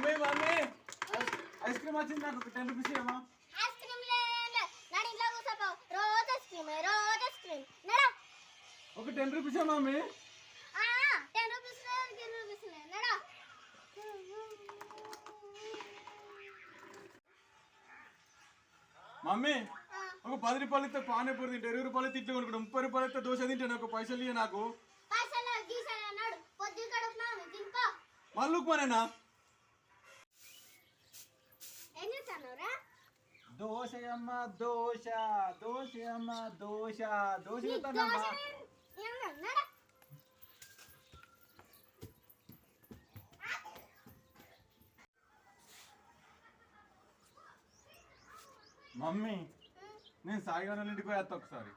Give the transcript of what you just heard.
mummy mummy ice cream వచ్చింది నాకు ఒక 10 రూపీస్ ఇవ్వమా ఐస్ క్రీమ్ లేదు నాని ఇంట్లో కూర్చోపో రోజు ఐస్ క్రీమ్ నడా ఒక 10 రూపీస్ మమ్మీ 10 రూపీస్ లేదు 10 రూపీస్ లేదు నడా మమ్మీ ఒక 10 రూపాయలు ఇస్తే పానీపూరి తింటే 20 రూపాయలు తిట్లు కొనుక్కుంటా 30 రూపాయలు ఇస్తే దోశ తింటాను ఒక పైసలు ఇయ్య నాకు పైసలు గీసలు అన్నాడు పొద్దు కడుపునా తినుకో మళ్ళీ మనేనా ఏం చేస్తున్నావురా దోశ అమ్మ దోశ దోశ అమ్మ దోశ దోశ చేస్తానమ్మా నడా మమ్మీ నేను సాయిగాన ఇంటికి పోయేస్తా ఒకసారి